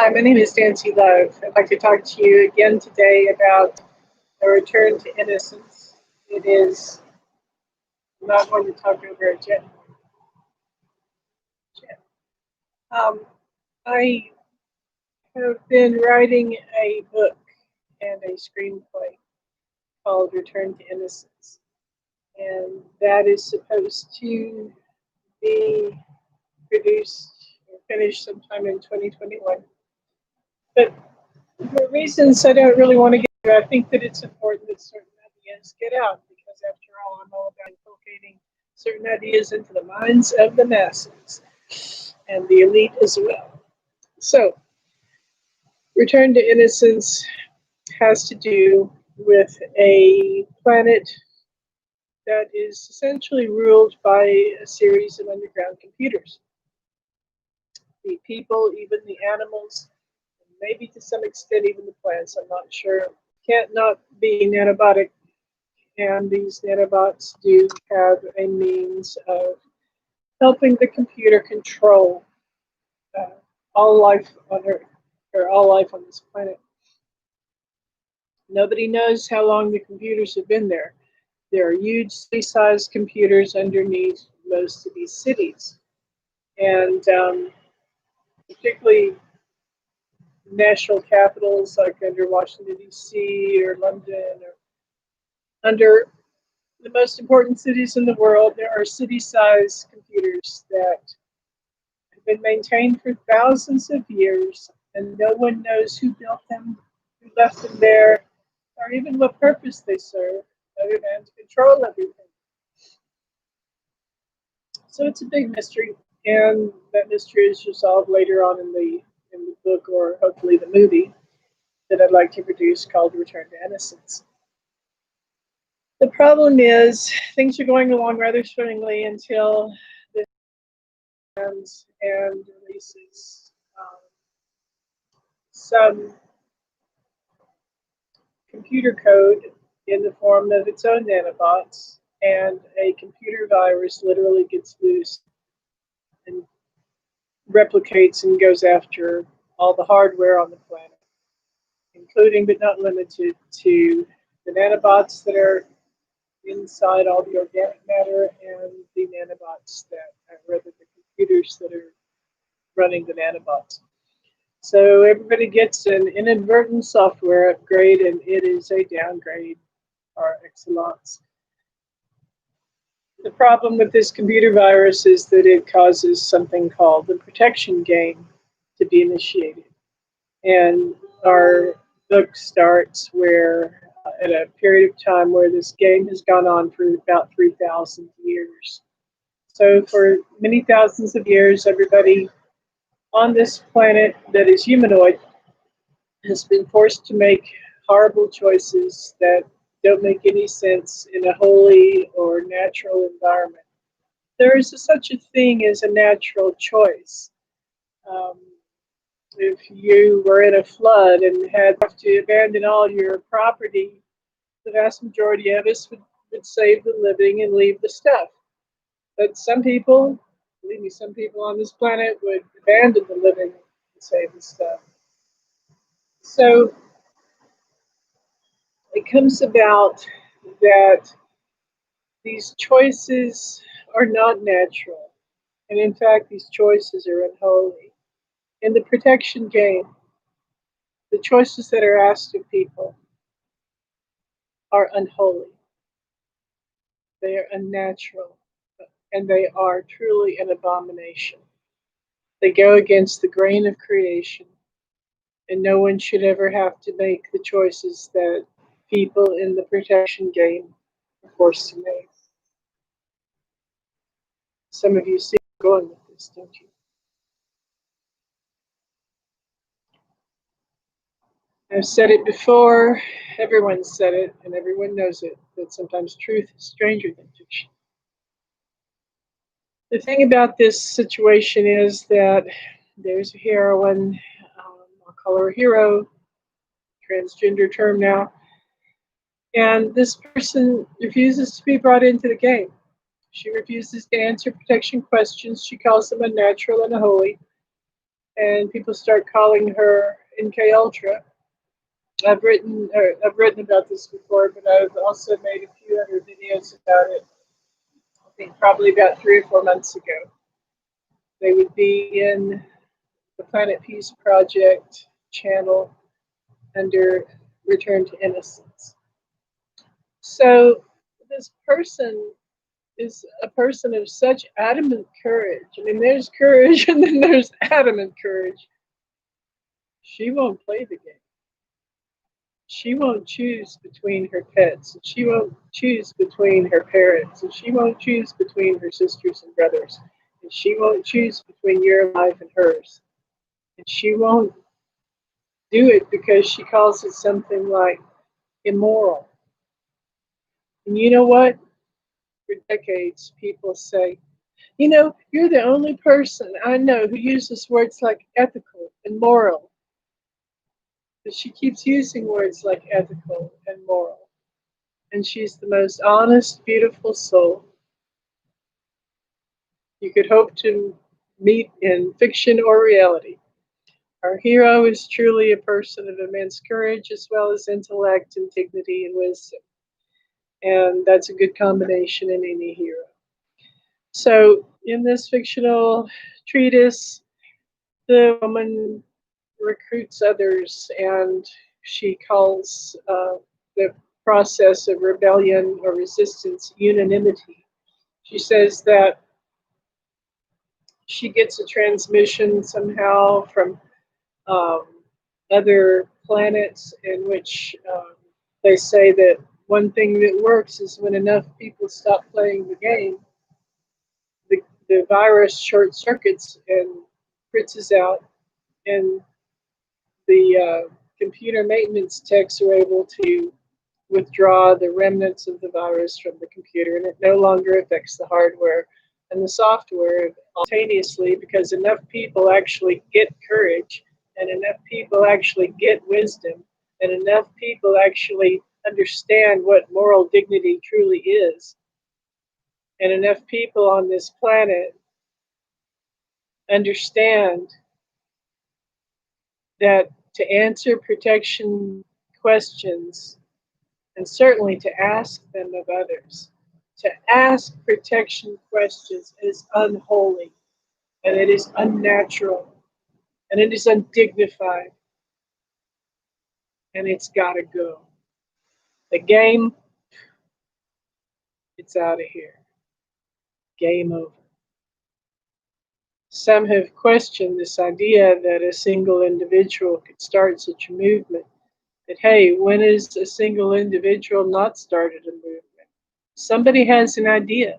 Hi, my name is Nancy Love. I'd like to talk to you again today about a return to innocence. It is, I'm not going to talk over it yet. I have been writing a book and a screenplay called Return to Innocence. And that is supposed to be produced or finished sometime in 2021. But for reasons I don't really want to get into, I think that it's important that certain ideas get out because, after all, I'm all about inculcating certain ideas into the minds of the masses and the elite as well. So, Return to Innocence has to do with a planet that is essentially ruled by a series of underground computers. The people, even the animals, maybe to some extent even the plants, I'm not sure, can't not be nanobotic. And these nanobots do have a means of helping the computer control all life on Earth, or all life on this planet. Nobody knows how long the computers have been there. There are huge city-sized computers underneath most of these cities. And particularly national capitals like under Washington, D.C. or London, or under the most important cities in the world, there are city-sized computers that have been maintained for thousands of years, and no one knows who built them, who left them there, or even what purpose they serve, other than to control everything. So it's a big mystery, and that mystery is resolved later on in the book, or hopefully the movie, that I'd like to produce called Return to Innocence. The problem is things are going along rather swimmingly until this ends and releases some computer code in the form of its own nanobots, and a computer virus literally gets loose and replicates and goes after all the hardware on the planet, including but not limited to the nanobots that are inside all the organic matter and the nanobots that, rather the computers that are running the nanobots. So everybody gets an inadvertent software upgrade, and it is a downgrade par excellence. The problem with this computer virus is that it causes something called the protection game to be initiated. And our book starts where, at a period of time where this game has gone on for about 3,000 years. So for many thousands of years, everybody on this planet that is humanoid has been forced to make horrible choices that don't make any sense in a holy or natural environment. There is such a thing as a natural choice. If you were in a flood and had to abandon all your property, the vast majority of us would save the living and leave the stuff. But some people, believe me, some people on this planet would abandon the living and save the stuff. So it comes about that these choices are not natural. And in fact, these choices are unholy. In the protection game, the choices that are asked of people are unholy. They are unnatural, and they are truly an abomination. They go against the grain of creation, and no one should ever have to make the choices that people in the protection game are forced to make. Some of you see where I'm going with this, don't you? I've said it before, everyone's said it, and everyone knows it, that sometimes truth is stranger than fiction. The thing about this situation is that there's a heroine, I'll call her a hero, transgender term now, and this person refuses to be brought into the game. She refuses to answer protection questions. She calls them unnatural and unholy. and people start calling her MK Ultra. I've written about this before, but I've also made a few other videos about it. I think probably about 3 or 4 months ago. They would be in the Planet Peace Project channel under Return to Innocence. So this person is a person of such adamant courage. I mean, there's courage and then there's adamant courage. She won't play the game. She won't choose between her pets. And she won't choose between her parents. And she won't choose between her sisters and brothers. And she won't choose between your life and hers. And she won't do it because she calls it something like immoral. And you know what? For decades, people say, you know, you're the only person I know who uses words like ethical and moral. But she keeps using words like ethical and moral. And she's the most honest, beautiful soul you could hope to meet in fiction or reality. Our hero is truly a person of immense courage as well as intellect and dignity and wisdom. And that's a good combination in any hero. So, in this fictional treatise, the woman recruits others and she calls the process of rebellion or resistance unanimity. She says that she gets a transmission somehow from um, other planets in which they say that one thing that works is when enough people stop playing the game, the virus short circuits and fritzes out, and the computer maintenance techs are able to withdraw the remnants of the virus from the computer, and it no longer affects the hardware and the software simultaneously because enough people actually get courage, and enough people actually get wisdom, and enough people actually understand what moral dignity truly is, and enough people on this planet understand that to answer protection questions, and certainly to ask them of others, to ask protection questions is unholy, and it is unnatural, and it is undignified, and it's got to go. The game, it's out of here. Game over. Some have questioned this idea that a single individual could start such a movement. But hey, when has a single individual not started a movement? Somebody has an idea.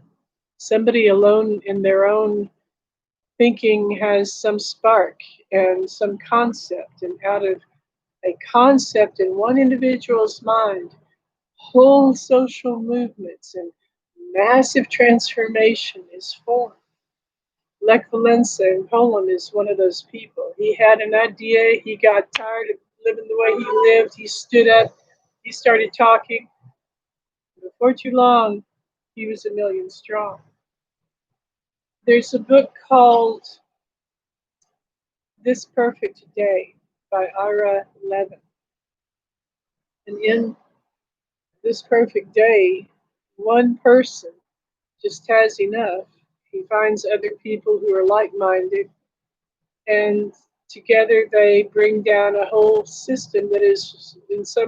Somebody alone in their own thinking has some spark and some concept. And out of a concept in one individual's mind, whole social movements and massive transformation is formed. Lech Walesa in Poland is one of those people. He had an idea, he got tired of living the way he lived, he stood up, he started talking. Before too long, he was 1,000,000 strong. There's a book called This Perfect Day by Ira Levin. And in This Perfect Day, one person just has enough. He finds other people who are like-minded, and together they bring down a whole system that is in some